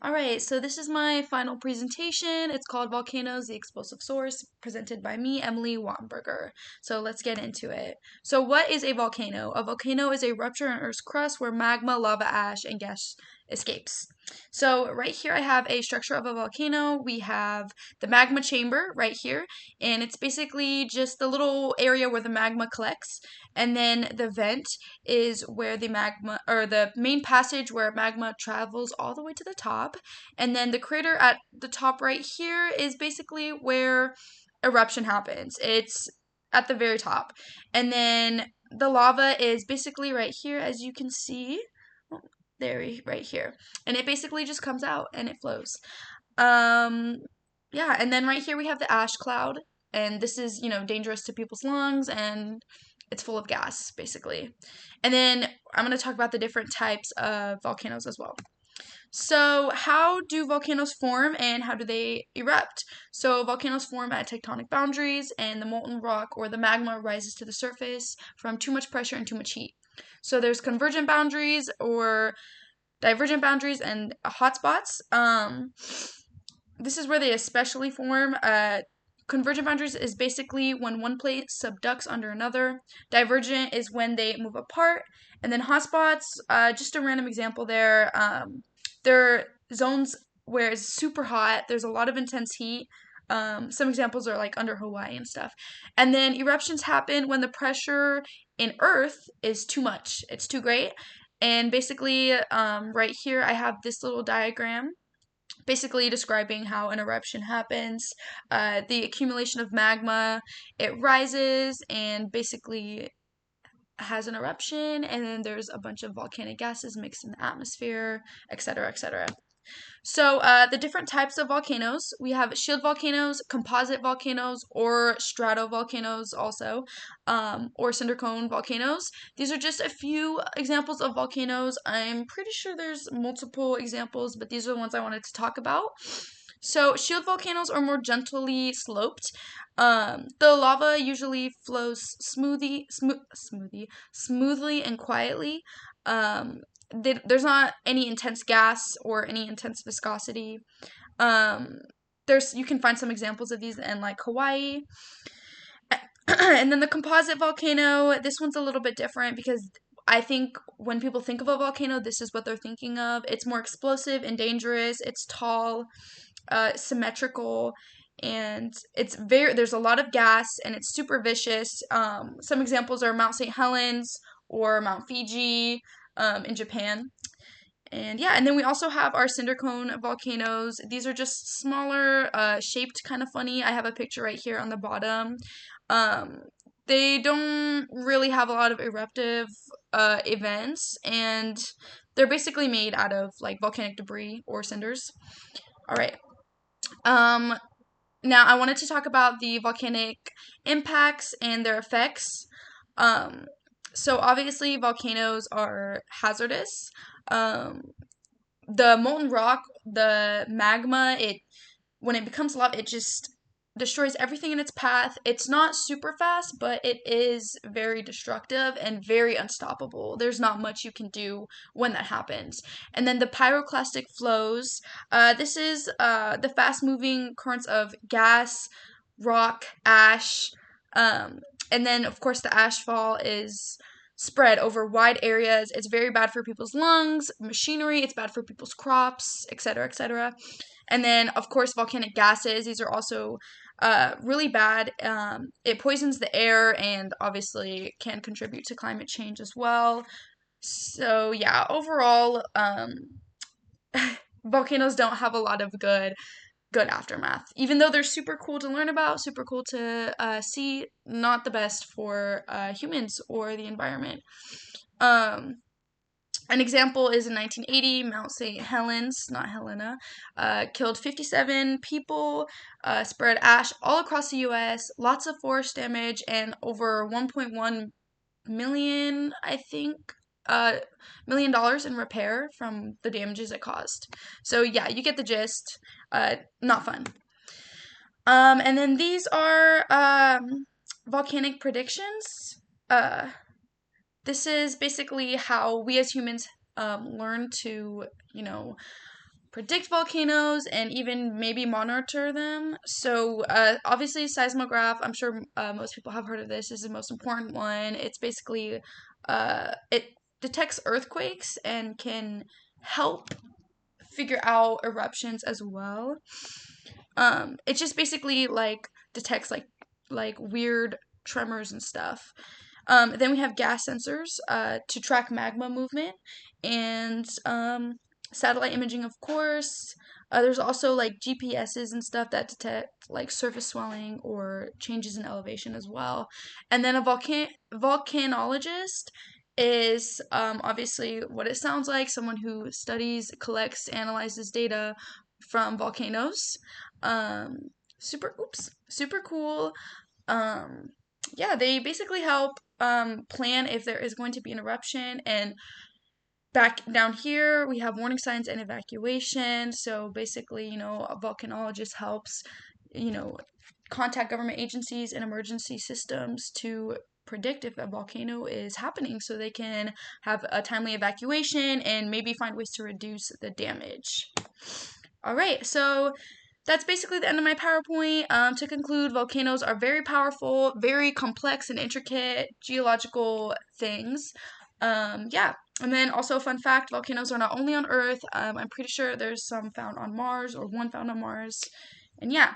Alright, so this is my final presentation. It's called Volcanoes, the Explosive Source, presented by me, Emily Wattenberger. So let's get into it. So what is a volcano? A volcano is a rupture in Earth's crust where magma, lava, ash, and gas escapes. So right here I have a structure of a volcano. We have the magma chamber right here, and it's basically just the little area where the magma collects. And then the vent is where the magma, or the main passage where magma travels all the way to the top. And then the crater at the top right here is basically where eruption happens. It's at the very top. And then the lava is basically right here, as you can see. Oh, there, right here. And it basically just comes out and it flows. Um, yeah, and then right here we have the ash cloud. And this is, dangerous to people's lungs, and it's full of gas, basically. And then I'm going to talk about the different types of volcanoes as well. So, how do volcanoes form and how do they erupt? So, volcanoes form at tectonic boundaries, and the molten rock or the magma rises to the surface from too much pressure and too much heat. So, there's convergent boundaries or divergent boundaries and hotspots. This is where they especially form. Convergent boundaries is basically when one plate subducts under another. Divergent is when they move apart. And then hotspots, just a random example there. There are zones where it's super hot. There's a lot of intense heat. Some examples are like under Hawaii and stuff. And then eruptions happen when the pressure in Earth is too much. It's too great. And basically, right here, I have this little diagram basically describing how an eruption happens. The accumulation of magma, it rises and basically has an eruption, and then there's a bunch of volcanic gases mixed in the atmosphere, etc., etc. So, the different types of volcanoes, we have shield volcanoes, composite volcanoes, or stratovolcanoes also, or cinder cone volcanoes. These are just a few examples of volcanoes. I'm pretty sure there's multiple examples, but these are the ones I wanted to talk about. So, shield volcanoes are more gently sloped. The lava usually flows smoothly and quietly. There's not any intense gas or any intense viscosity. Um, you can find some examples of these in like Hawaii. And then the composite volcano, this one's a little bit different because I think when people think of a volcano, this is what they're thinking of. It's more explosive and dangerous. It's tall, symmetrical, and there's a lot of gas and it's super vicious. Some examples are Mount St. Helens or Mount Fiji in Japan. And yeah, and then we also have our cinder cone volcanoes. These are just smaller, shaped kind of funny. I have a picture right here on the bottom. Um, they don't really have a lot of eruptive events, and they're basically made out of like volcanic debris or cinders. All right. Um, Now I wanted to talk about the volcanic impacts and their effects. Um, so obviously volcanoes are hazardous. Um, the molten rock, the magma, when it becomes lava, it just destroys everything in its path. It's not super fast, but it is very destructive and very unstoppable. There's not much you can do when that happens. And then the pyroclastic flows. This is the fast-moving currents of gas, rock, ash, um, and then of course the ashfall is spread over wide areas. It's very bad for people's lungs, machinery, it's bad for people's crops, etc., etc. And then, of course, volcanic gases. These are also really bad. It poisons the air and obviously can contribute to climate change as well. So, yeah, overall, volcanoes don't have a lot of good aftermath. Even though they're super cool to learn about, super cool to see, not the best for humans or the environment. Um, an example is in 1980, Mount St. Helens, not Helena, killed 57 people, spread ash all across the U.S., lots of forest damage, and over 1.1 million, I think, $1 million in repair from the damages it caused. So yeah, you get the gist. Not fun. And then these are volcanic predictions. This is basically how we as humans learn to, predict volcanoes and even maybe monitor them. So obviously seismograph, I'm sure most people have heard of this. This is the most important one. It's basically it detects earthquakes and can help figure out eruptions as well. It just basically like detects like weird tremors and stuff. Then we have gas sensors to track magma movement and satellite imaging, of course. There's also like GPSs and stuff that detect like surface swelling or changes in elevation as well. And then a volcanologist is obviously what it sounds like, someone who studies, collects, analyzes data from volcanoes. Um, super cool. Um, yeah, they basically help plan if there is going to be an eruption. And back down here, we have warning signs and evacuation. So basically, a volcanologist helps, you know, contact government agencies and emergency systems to predict if a volcano is happening so they can have a timely evacuation and maybe find ways to reduce the damage. All right, so that's basically the end of my PowerPoint. To conclude, volcanoes are very powerful, very complex and intricate geological things. Yeah, and then also a fun fact, volcanoes are not only on Earth. I'm pretty sure there's some found on Mars or one found on Mars. And yeah,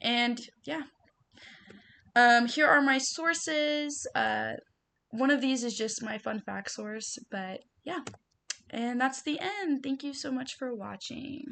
and yeah. Here are my sources. One of these is just my fun fact source, but yeah. And that's the end. Thank you so much for watching.